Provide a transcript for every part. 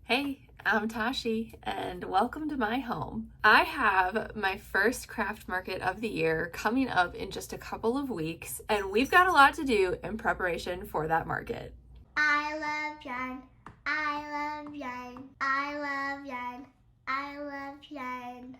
Hey, I'm Tashi, and welcome to my home. I have my first craft market of the year coming up in just a couple of weeks, and we've got a lot to do in preparation for that market. I love yarn. I love yarn. I love yarn. I love yarn.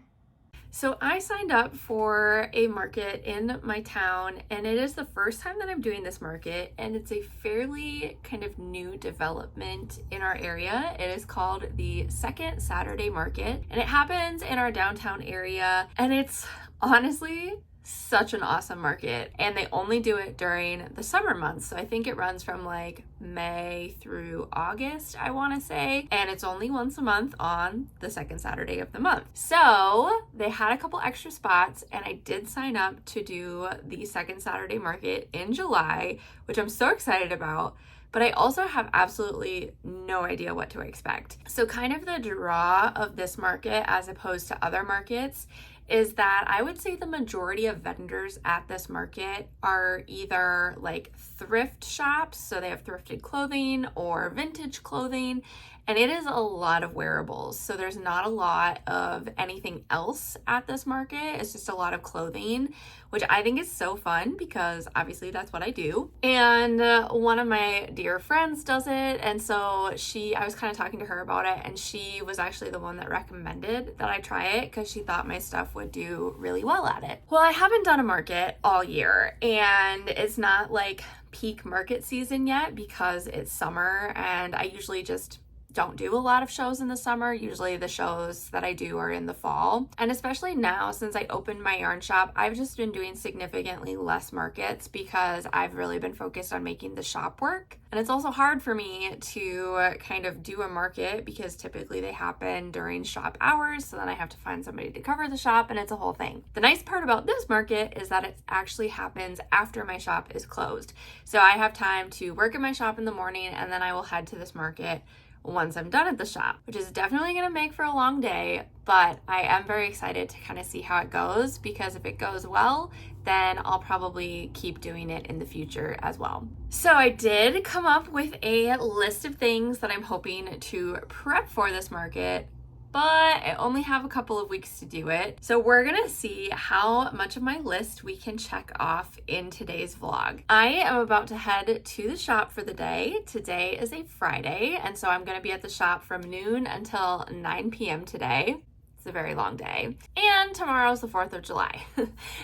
So I signed up for a market in my town, and it is the first time that I'm doing this market, and it's a fairly kind of new development in our area. It is called the Second Saturday Market, and it happens in our downtown area, and it's honestly such an awesome market, and they only do it during the summer months. So I think it runs from like May through August, I want to say, and it's only once a month on the second Saturday of the month. So they had a couple extra spots, and I did sign up to do the second Saturday market in July, which I'm so excited about. But I also have absolutely no idea what to expect. So kind of the draw of this market as opposed to other markets is that I would say the majority of vendors at this market are either like thrift shops, so they have thrifted clothing or vintage clothing, and it is a lot of wearables. So there's not a lot of anything else at this market. It's just a lot of clothing, which I think is so fun because obviously that's what I do. And one of my dear friends does it, and so I was kind of talking to her about it, and she was actually the one that recommended that I try it because she thought my stuff would do really well at it. Well, I haven't done a market all year, and it's not like peak market season yet because it's summer, and I usually just don't do a lot of shows in the summer. Usually the shows that I do are in the fall. And especially now, since I opened my yarn shop, I've just been doing significantly less markets because I've really been focused on making the shop work. And it's also hard for me to kind of do a market because typically they happen during shop hours. So then I have to find somebody to cover the shop, and it's a whole thing. The nice part about this market is that it actually happens after my shop is closed. So I have time to work at my shop in the morning, and then I will head to this market once I'm done at the shop, which is definitely going to make for a long day, but I am very excited to kind of see how it goes, because if it goes well, then I'll probably keep doing it in the future as well. So I did come up with a list of things that I'm hoping to prep for this market, but I only have a couple of weeks to do it. So we're gonna see how much of my list we can check off in today's vlog. I am about to head to the shop for the day. Today is a Friday, and so I'm gonna be at the shop from noon until 9 p.m. today. It's a very long day. And tomorrow's the 4th of July.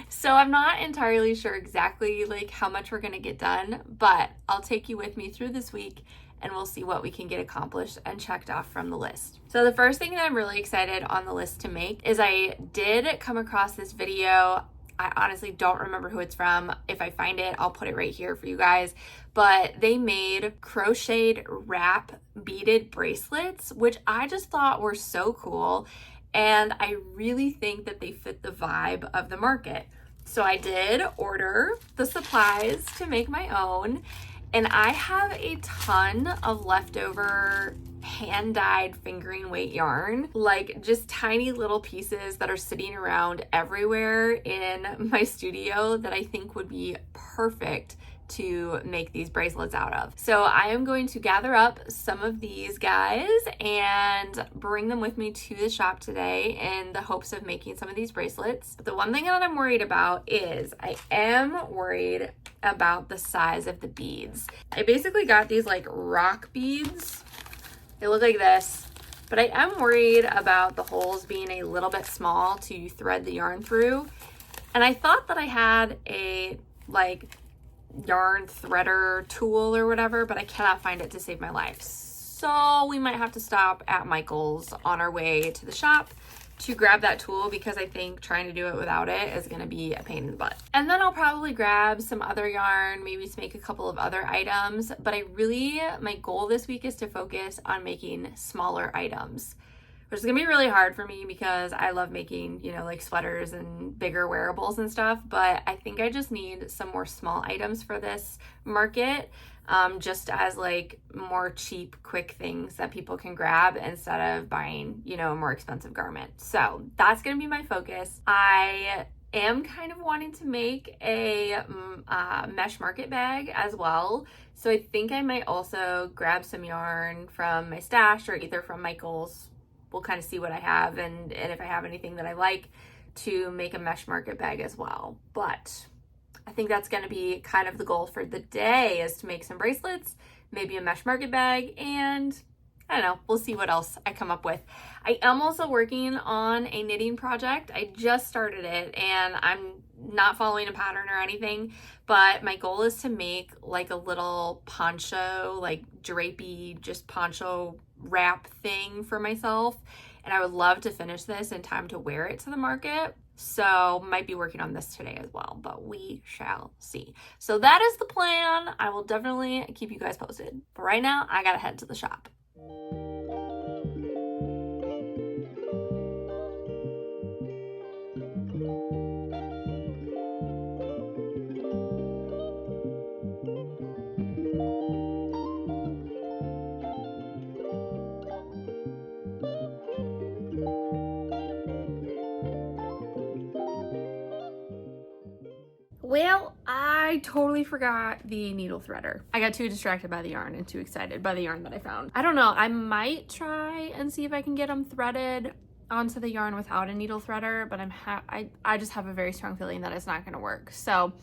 So I'm not entirely sure exactly like how much we're gonna get done, but I'll take you with me through this week, and we'll see what we can get accomplished and checked off from the list. So the first thing that I'm really excited on the list to make is I did come across this video. I honestly don't remember who it's from. If I find it, I'll put it right here for you guys. But they made crocheted wrap beaded bracelets, which I just thought were so cool. And I really think that they fit the vibe of the market. So I did order the supplies to make my own. And I have a ton of leftover hand-dyed fingering weight yarn, like just tiny little pieces that are sitting around everywhere in my studio that I think would be perfect to make these bracelets out of. So I am going to gather up some of these guys and bring them with me to the shop today in the hopes of making some of these bracelets. But the one thing that I'm worried about is I am worried about the size of the beads. I basically got these like rock beads. They look like this, but I am worried about the holes being a little bit small to thread the yarn through. And I thought that I had a like yarn threader tool or whatever, but I cannot find it to save my life. So we might have to stop at Michael's on our way to the shop to grab that tool, because I think trying to do it without it is going to be a pain in the butt. And then I'll probably grab some other yarn, maybe to make a couple of other items, but my goal this week is to focus on making smaller items, which is gonna be really hard for me because I love making, like sweaters and bigger wearables and stuff, but I think I just need some more small items for this market, just as like more cheap, quick things that people can grab instead of buying, a more expensive garment. So that's gonna be my focus. I am kind of wanting to make a mesh market bag as well. So I think I might also grab some yarn from my stash or either from Michael's. We'll kind of see what I have and if I have anything that I like to make a mesh market bag as well. But I think that's going to be kind of the goal for the day, is to make some bracelets, maybe a mesh market bag, and I don't know, we'll see what else I come up with. I am also working on a knitting project. I just started it and I'm not following a pattern or anything, but my goal is to make like a little poncho, like drapey, just poncho wrap thing for myself. And I would love to finish this in time to wear it to the market. So might be working on this today as well, but we shall see. So that is the plan. I will definitely keep you guys posted. But right now I gotta head to the shop. Well, I totally forgot the needle threader. I got too distracted by the yarn and too excited by the yarn that I found. I don't know, I might try and see if I can get them threaded onto the yarn without a needle threader, but I just have a very strong feeling that it's not gonna work. So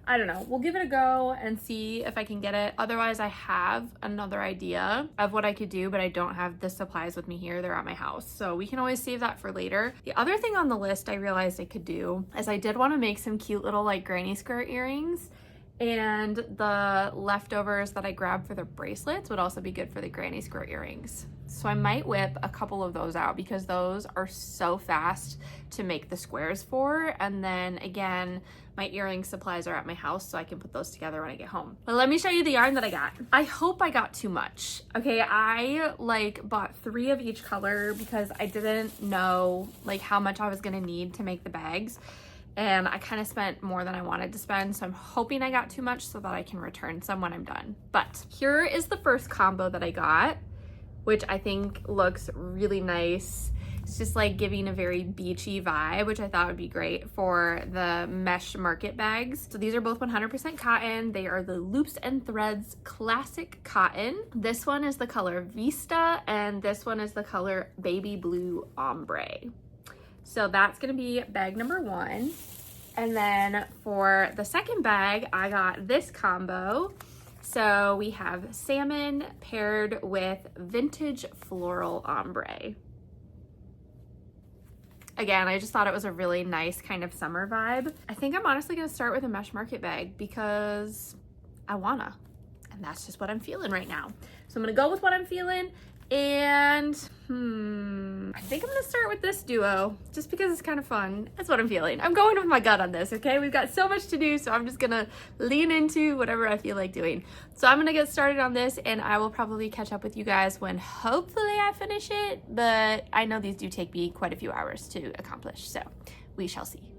I don't know, we'll give it a go and see if I can get it. Otherwise, I have another idea of what I could do, but I don't have the supplies with me here. They're at my house. So we can always save that for later. The other thing on the list I realized I could do is I did want to make some cute little like granny skirt earrings, and the leftovers that I grabbed for the bracelets would also be good for the granny skirt earrings. So I might whip a couple of those out because those are so fast to make the squares for. And then again, my earring supplies are at my house, so I can put those together when I get home. But let me show you the yarn that I got. I hope I got too much. Okay, I like bought 3 of each color because I didn't know like how much I was gonna need to make the bags. And I kind of spent more than I wanted to spend, so I'm hoping I got too much so that I can return some when I'm done. But here is the first combo that I got, which I think looks really nice. It's just like giving a very beachy vibe, which I thought would be great for the mesh market bags. So these are both 100% cotton. They are the Loops and Threads Classic Cotton. This one is the color Vista, and this one is the color Baby Blue Ombre. So that's gonna be bag number 1. And then for the second bag, I got this combo. So we have salmon paired with vintage floral ombre. Again, I just thought it was a really nice kind of summer vibe. I think I'm honestly gonna start with a mesh market bag because I wanna, and that's just what I'm feeling right now. So I'm gonna go with what I'm feeling, and I think I'm gonna start with this duo just because it's kind of fun. That's what I'm feeling. I'm going with my gut on this, okay? We've got so much to do, so I'm just gonna lean into whatever I feel like doing. So I'm gonna get started on this, and I will probably catch up with you guys when hopefully I finish it, but I know these do take me quite a few hours to accomplish, so we shall see.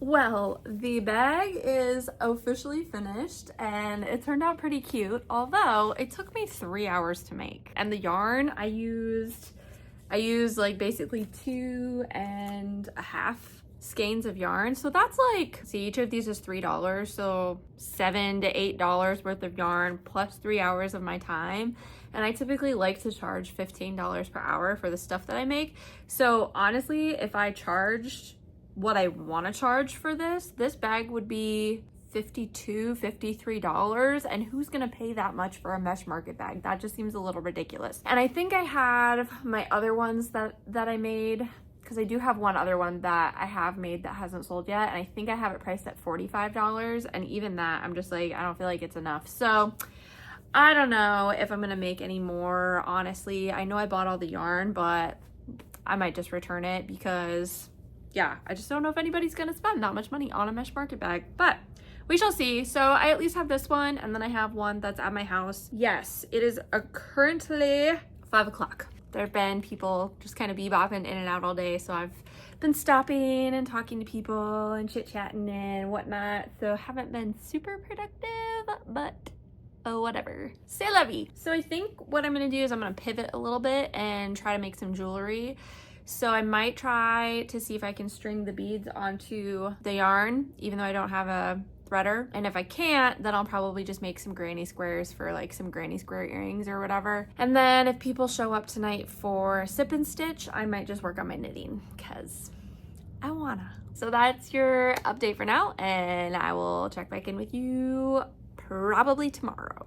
Well, the bag is officially finished and it turned out pretty cute, although it took me 3 hours to make. And the yarn I used I use like basically 2.5 skeins of yarn. So that's like, see, each of these is $3. So $7 to $8 worth of yarn plus 3 hours of my time. And I typically like to charge $15 per hour for the stuff that I make. So honestly, if I charged what I want to charge for this bag would be $52, $53, and who's gonna pay that much for a mesh market bag? That just seems a little ridiculous. And I think I have my other ones that I made, because I do have one other one that I have made that hasn't sold yet, and I think I have it priced at $45, and even that, I'm just like, I don't feel like it's enough. So I don't know if I'm gonna make any more, honestly. I know I bought all the yarn, but I might just return it because, yeah, I just don't know if anybody's gonna spend that much money on a mesh market bag, but we shall see. So I at least have this one, and then I have one that's at my house. Yes, it is currently 5 o'clock. There have been people just kind of bebopping in and out all day, so I've been stopping and talking to people and chit-chatting and whatnot, so haven't been super productive, but oh, whatever. C'est la vie. So I think what I'm gonna do is I'm gonna pivot a little bit and try to make some jewelry. So I might try to see if I can string the beads onto the yarn, even though I don't have a threader. And if I can't, then I'll probably just make some granny squares for like some granny square earrings or whatever. And then if people show up tonight for sip and stitch, I might just work on my knitting because I wanna. So that's your update for now, and I will check back in with you probably tomorrow.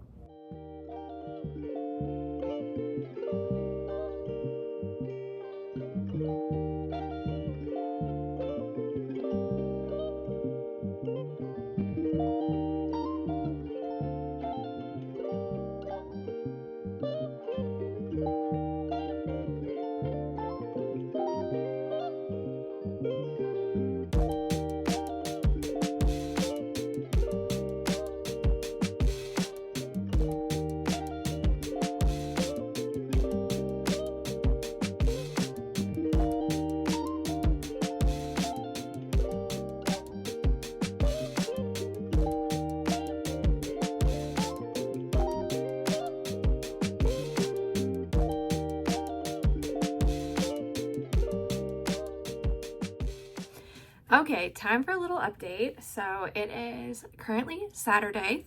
Okay, time for a little update. So it is currently Saturday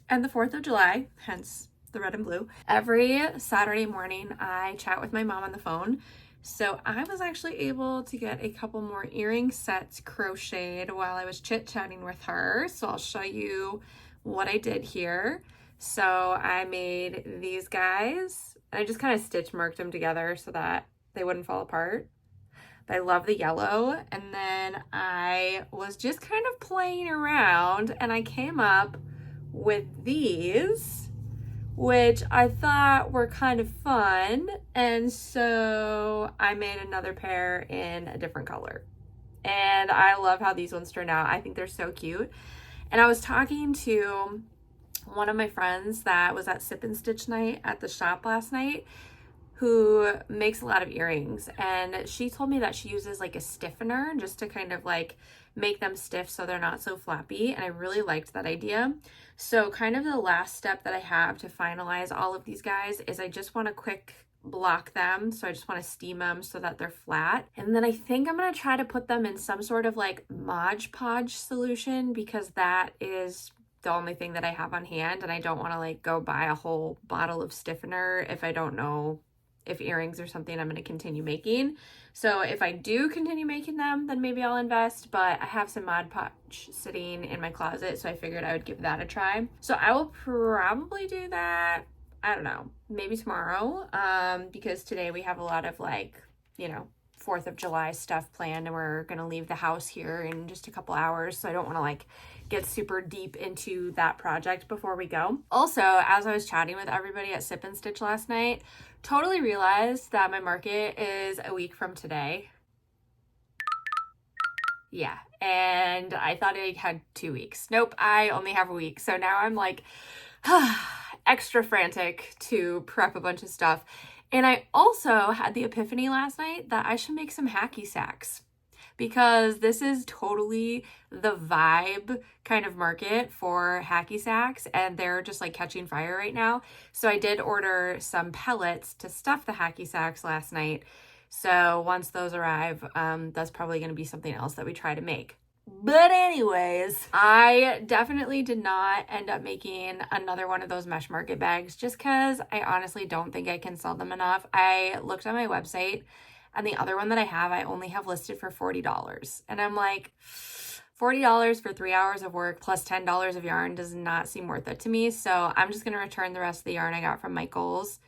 and the 4th of July, hence the red and blue. Every Saturday morning, I chat with my mom on the phone. So I was actually able to get a couple more earring sets crocheted while I was chit-chatting with her. So I'll show you what I did here. So I made these guys, and I just kind of stitch marked them together so that they wouldn't fall apart. But I love the yellow. And then I was just kind of playing around and I came up with these, which I thought were kind of fun. And so I made another pair in a different color. And I love how these ones turned out. I think they're so cute. And I was talking to one of my friends that was at Sip and Stitch night at the shop last night, who makes a lot of earrings, and she told me that she uses like a stiffener just to kind of like make them stiff so they're not so flappy, and I really liked that idea. So kind of the last step that I have to finalize all of these guys is I just want to quick block them. So I just want to steam them so that they're flat, and then I think I'm going to try to put them in some sort of like Mod Podge solution, because that is the only thing that I have on hand, and I don't want to like go buy a whole bottle of stiffener if I don't know if earrings are something I'm going to continue making. So if I do continue making them, then maybe I'll invest, but I have some Mod Podge sitting in my closet, so I figured I would give that a try. So I will probably do that, I don't know, maybe tomorrow, because today we have a lot of like, you know, 4th of July stuff planned, and we're going to leave the house here in just a couple hours, so I don't want to like get super deep into that project before we go. Also, as I was chatting with everybody at Sip and Stitch last night, totally realized that my market is a week from today. Yeah, and I thought I had 2 weeks. Nope, I only have a week. So now I'm like extra frantic to prep a bunch of stuff. And I also had the epiphany last night that I should make some hacky sacks, because this is totally the vibe kind of market for hacky sacks, and they're just like catching fire right now. So I did order some pellets to stuff the hacky sacks last night. So once those arrive, that's probably going to be something else that we try to make. But anyways, I definitely did not end up making another one of those mesh market bags just because I honestly don't think I can sell them enough. I looked on my website and the other one that I have, I only have listed for $40. And I'm like, $40 for 3 hours of work plus $10 of yarn does not seem worth it to me. So I'm just going to return the rest of the yarn I got from Michael's,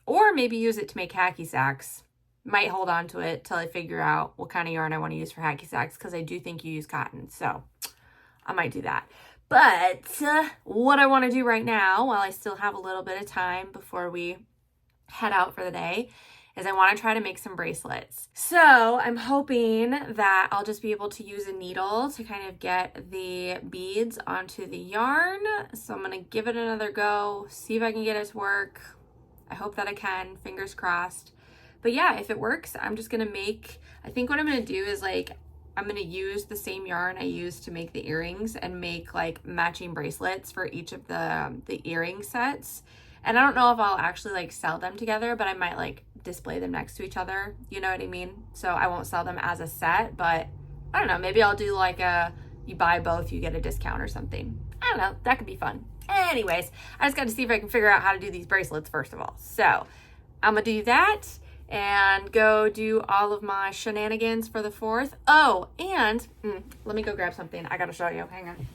or maybe use it to make hacky sacks. Might hold on to it till I figure out what kind of yarn I want to use for hacky sacks, because I do think you use cotton. So I might do that. But what I want to do right now, while I still have a little bit of time before we head out for the day, is I want to try to make some bracelets. So I'm hoping that I'll just be able to use a needle to kind of get the beads onto the yarn. So I'm going to give it another go, see if I can get it to work. I hope that I can, fingers crossed. But yeah, if it works, I'm just gonna make, I think what I'm gonna do is like, I'm gonna use the same yarn I used to make the earrings and make like matching bracelets for each of the earring sets. And I don't know if I'll actually like sell them together, but I might like display them next to each other. You know what I mean? So I won't sell them as a set, but I don't know, maybe I'll do like you buy both, you get a discount or something. I don't know, that could be fun. Anyways, I just got to see if I can figure out how to do these bracelets first of all. So I'm gonna do that and go do all of my shenanigans for the 4th. Oh, and let me go grab something. I gotta show you. Hang on.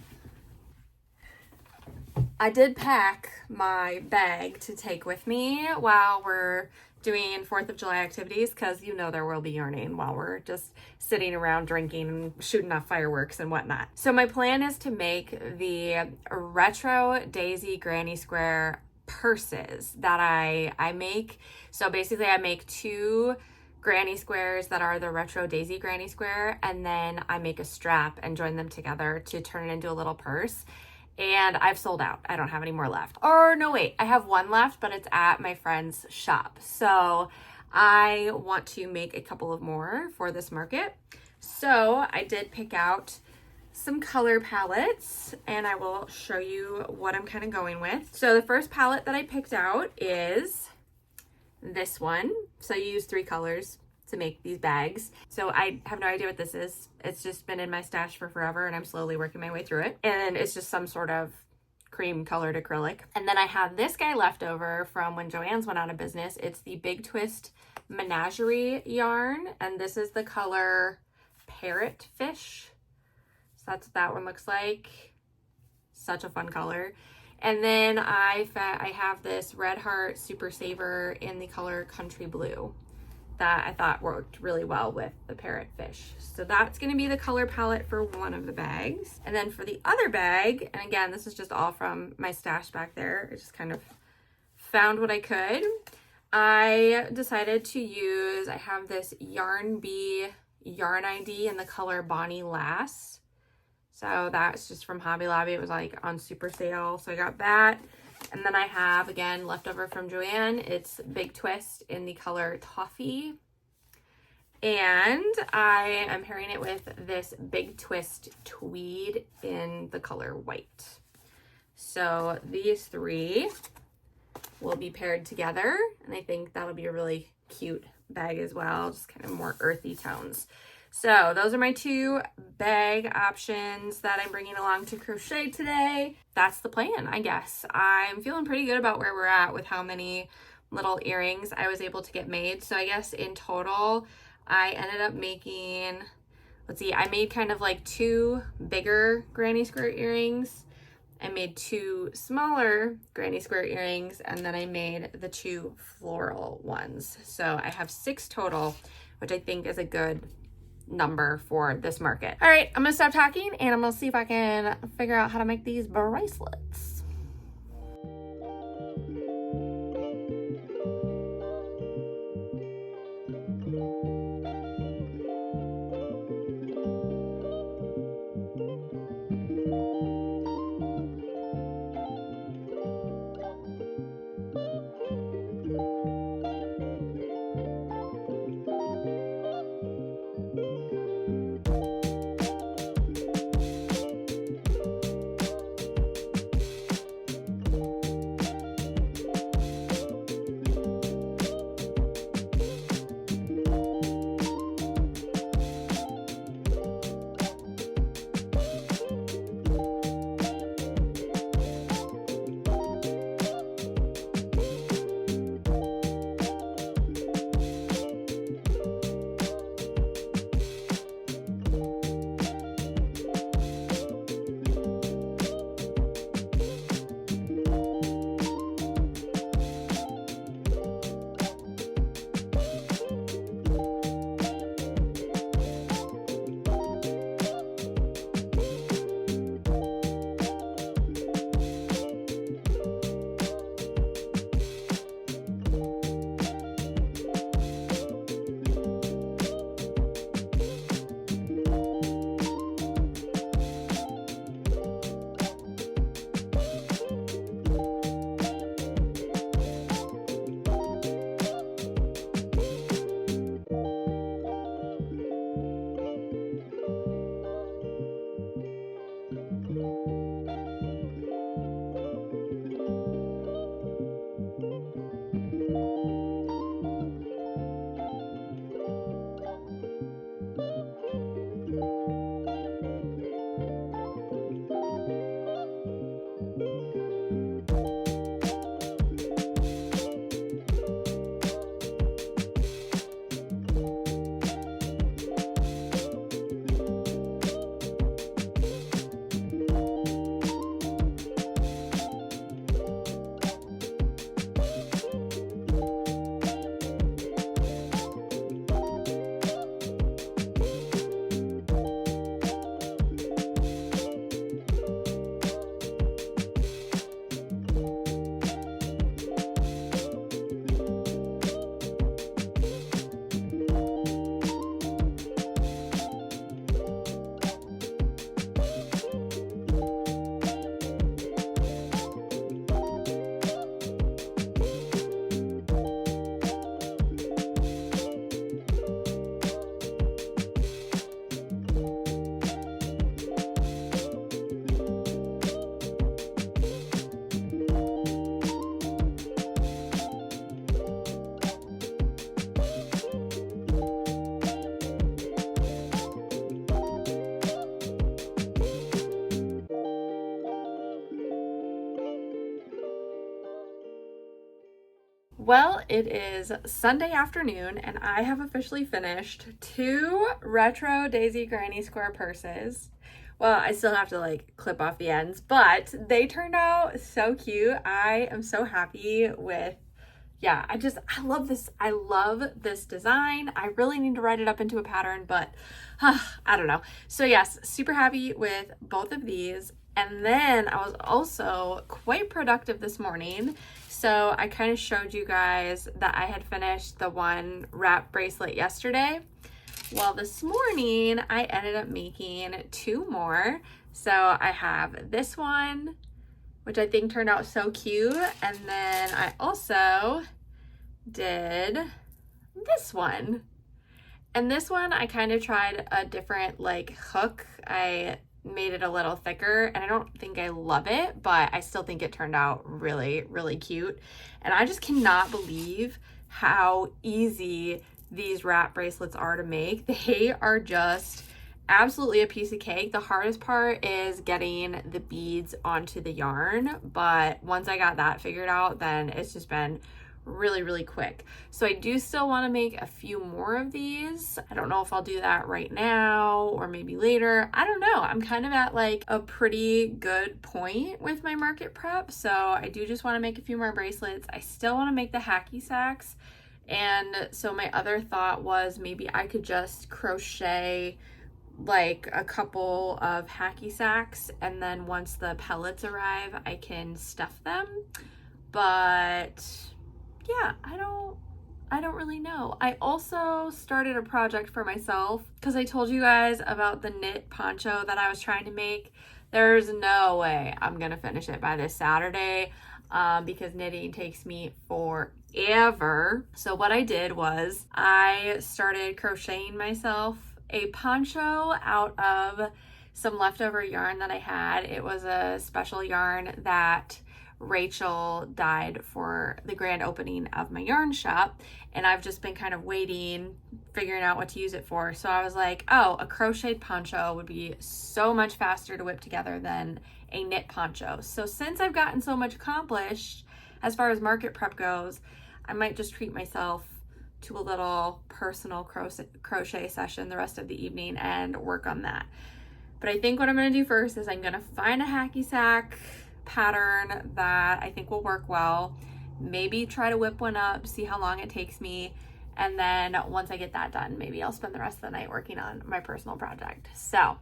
I did pack my bag to take with me while we're doing 4th of July activities, because you know there will be yarning while we're just sitting around drinking and shooting off fireworks and whatnot. So my plan is to make the retro daisy granny square purses that I make. So basically I make 2 granny squares that are the retro daisy granny square, and then I make a strap and join them together to turn it into a little purse. And I've sold out. I don't have any more left. Or no, wait, I have one left, but it's at my friend's shop. So I want to make a couple of more for this market. So I did pick out some color palettes, and I will show you what I'm kind of going with. So the first palette that I picked out is this one. So you use 3 colors to make these bags. So I have no idea what this is. It's just been in my stash for forever, and I'm slowly working my way through it. And it's just some sort of cream colored acrylic. And then I have this guy left over from when Joann's went out of business. It's the Big Twist Menagerie yarn, and this is the color Parrotfish. So that's what that one looks like. Such a fun color. And then I have this Red Heart Super Saver in the color Country Blue that I thought worked really well with the Parrotfish. So that's gonna be the color palette for one of the bags. And then for the other bag, and again, this is just all from my stash back there, I just kind of found what I could. I decided to use, I have this Yarn Bee Yarn ID in the color Bonnie Lass. So that's just from Hobby Lobby. It was like on super sale, so I got that. And then I have, again, leftover from Joann, it's Big Twist in the color Toffee. And I am pairing it with this Big Twist Tweed in the color White. So these 3 will be paired together, and I think that'll be a really cute bag as well, just kind of more earthy tones. So those are my 2 bag options that I'm bringing along to crochet today. That's the plan, I guess. I'm feeling pretty good about where we're at with how many little earrings I was able to get made. So I guess in total, I ended up making, let's see, I made kind of like 2 bigger granny square earrings. I made 2 smaller granny square earrings, and then I made the 2 floral ones. So I have 6 total, which I think is a good number for this market. All right, I'm gonna stop talking and I'm gonna see if I can figure out how to make these bracelets. Well, it is Sunday afternoon and I have officially finished 2 retro Daisy Granny Square purses. Well, I still have to like clip off the ends, but they turned out so cute. I am so happy with, yeah, I love this. I love this design. I really need to write it up into a pattern, but I don't know. So yes, super happy with both of these. And then I was also quite productive this morning. So I kind of showed you guys that I had finished the one wrap bracelet yesterday. Well, this morning I ended up making 2 more. So I have this one, which I think turned out so cute. And then I also did this one. And this one, I kind of tried a different like hook. I made it a little thicker and I don't think I love it, but I still think it turned out really, really cute. And I just cannot believe how easy these wrap bracelets are to make. They are just absolutely a piece of cake. The hardest part is getting the beads onto the yarn, but once I got that figured out, then it's just been really, really quick. So I do still want to make a few more of these. I don't know if I'll do that right now or maybe later. I don't know. I'm kind of at like a pretty good point with my market prep. So I do just want to make a few more bracelets. I still want to make the hacky sacks. And so my other thought was maybe I could just crochet like a couple of hacky sacks, and then once the pellets arrive, I can stuff them. But yeah, I don't really know. I also started a project for myself because I told you guys about the knit poncho that I was trying to make. There's no way I'm gonna finish it by this Saturday because knitting takes me forever. So what I did was I started crocheting myself a poncho out of some leftover yarn that I had. It was a special yarn that Rachel dyed for the grand opening of my yarn shop, and I've just been kind of waiting, figuring out what to use it for. So I was like, oh, a crocheted poncho would be so much faster to whip together than a knit poncho. So since I've gotten so much accomplished as far as market prep goes, I might just treat myself to a little personal crochet session the rest of the evening and work on that. But I think what I'm going to do first is I'm going to find a hacky sack pattern that I think will work well, maybe try to whip one up, see how long it takes me, and then once I get that done, maybe I'll spend the rest of the night working on my personal project. So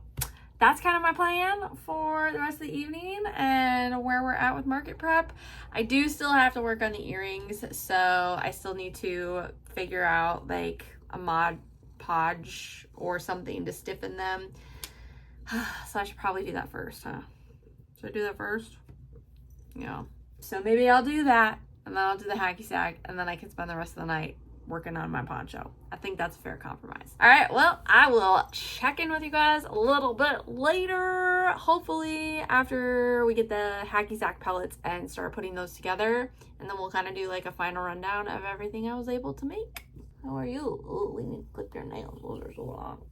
that's kind of my plan for the rest of the evening and where we're at with market prep. I do still have to work on the earrings, so I still need to figure out like a Mod Podge or something to stiffen them. So I should probably do that first, huh? Should I do that first? Yeah. So maybe I'll do that, and then I'll do the hacky sack, and then I can spend the rest of the night working on my poncho. I think that's a fair compromise. All right, well, I will check in with you guys a little bit later, hopefully after we get the hacky sack pellets and start putting those together, and then we'll kind of do like a final rundown of everything I was able to make. How are you? Oh, we need to clip your nails. Those are so long.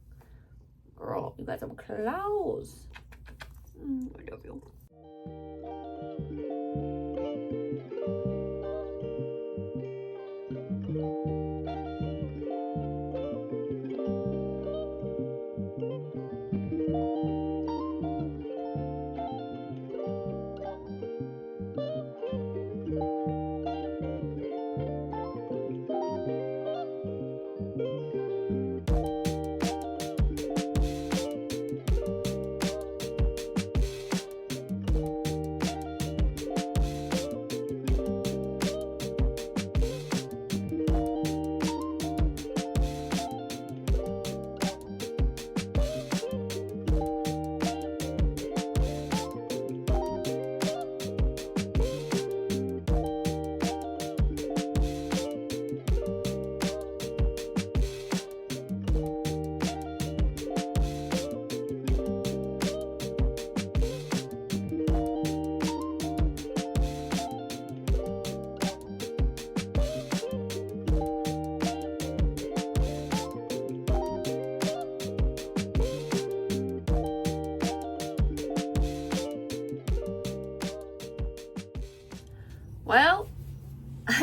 Girl, you got some claws. I love you.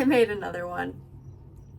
I made another one.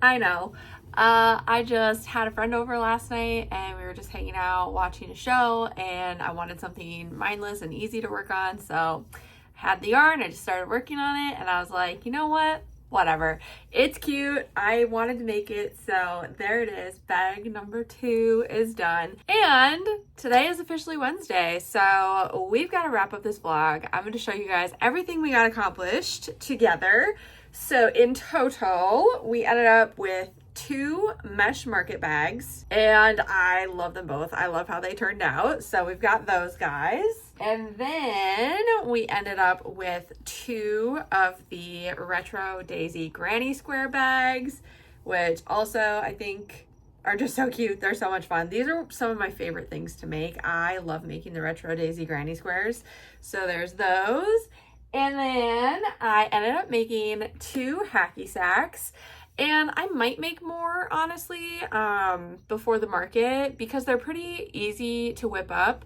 I know. I just had a friend over last night and we were just hanging out watching a show, and I wanted something mindless and easy to work on. So I had the yarn, I just started working on it, and I was like, you know what? Whatever. It's cute. I wanted to make it, so there it is. Bag number 2 is done. And today is officially Wednesday, so we've got to wrap up this vlog. I'm going to show you guys everything we got accomplished together. So in total, we ended up with 2 mesh market bags, and I love them both. I love how they turned out. So we've got those guys. And then we ended up with 2 of the retro daisy granny square bags, which also I think are just so cute. They're so much fun. These are some of my favorite things to make. I love making the retro daisy granny squares. So there's those. And then I ended up making 2 hacky sacks. And I might make more, honestly, before the market, because they're pretty easy to whip up.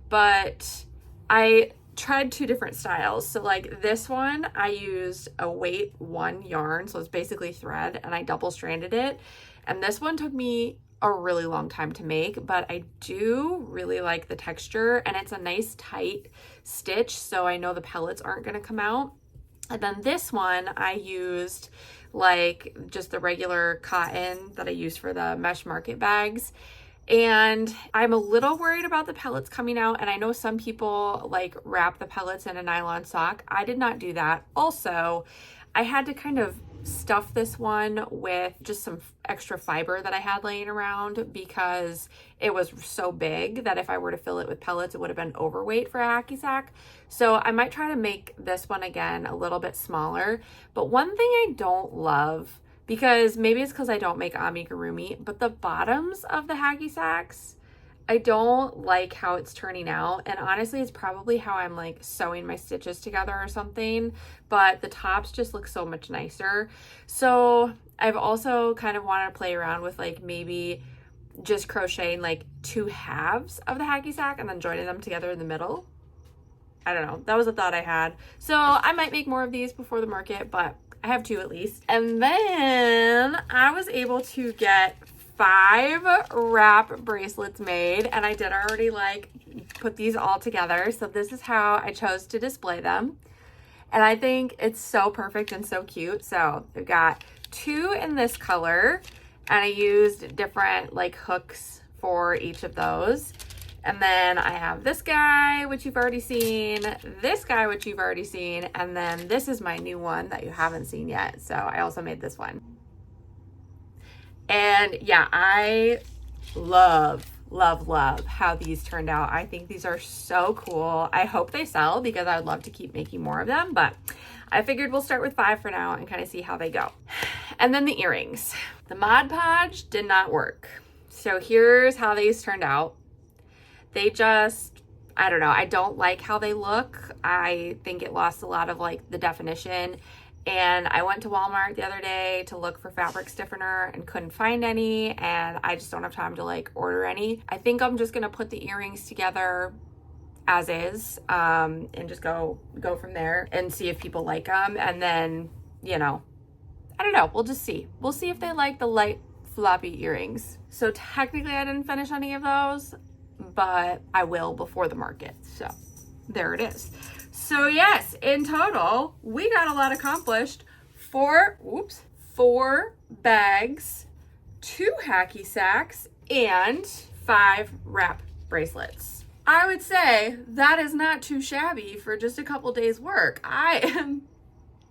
But I tried 2 different styles. So like this one, I used a weight 1 yarn. So it's basically thread, and I double stranded it. And this one took me a really long time to make, but I do really like the texture, and it's a nice tight stitch. So I know the pellets aren't going to come out. And then this one I used like just the regular cotton that I use for the mesh market bags. And I'm a little worried about the pellets coming out. And I know some people like wrap the pellets in a nylon sock. I did not do that. Also, I had to kind of stuff this one with just some extra fiber that I had laying around, because it was so big that if I were to fill it with pellets, it would have been overweight for a hacky sack. So I might try to make this one again a little bit smaller. But one thing I don't love, because maybe it's because I don't make amigurumi, but the bottoms of the hacky sacks, I don't like how it's turning out. And honestly, it's probably how I'm like sewing my stitches together or something, but the tops just look so much nicer. So I've also kind of wanted to play around with like maybe just crocheting like 2 halves of the hacky sack and then joining them together in the middle. I don't know. That was a thought I had. So I might make more of these before the market, but I have 2 at least. And then I was able to get 5 wrap bracelets made, and I did already like put these all together. So this is how I chose to display them. And I think it's so perfect and so cute. So we've got 2 in this color, and I used different like hooks for each of those. And then I have this guy, which you've already seen, this guy, which you've already seen, and then this is my new one that you haven't seen yet. So I also made this one. And yeah, I love how these turned out. I think these are so cool. I hope they sell, because I would love to keep making more of them, but I figured we'll start with 5 for now and kind of see how they go. And then the earrings. The Mod Podge did not work. So here's how these turned out. They just, I don't know, I don't like how they look. I think it lost a lot of like the definition. And I went to Walmart the other day to look for fabric stiffener and couldn't find any, and I just don't have time to like order any. I think I'm just gonna put the earrings together as is, and just go from there and see if people like them. And then, you know, I don't know, we'll just see. We'll see if they like the light floppy earrings. So technically I didn't finish any of those, but I will before the market. So there it is. So yes, in total, we got a lot accomplished. 4 bags, 2 hacky sacks, and 5 wrap bracelets. I would say that is not too shabby for just a couple days work. I am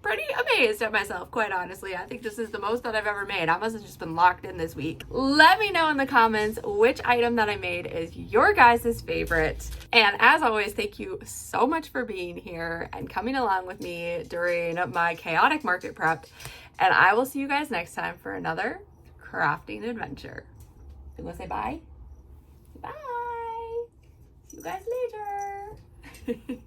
pretty amazed at myself, quite honestly. I think this is the most that I've ever made. I must have just been locked in this week. Let me know in the comments which item that I made is your guys' favorite. And as always, thank you so much for being here and coming along with me during my chaotic market prep. And I will see you guys next time for another crafting adventure. You want to say bye? Bye. See you guys later.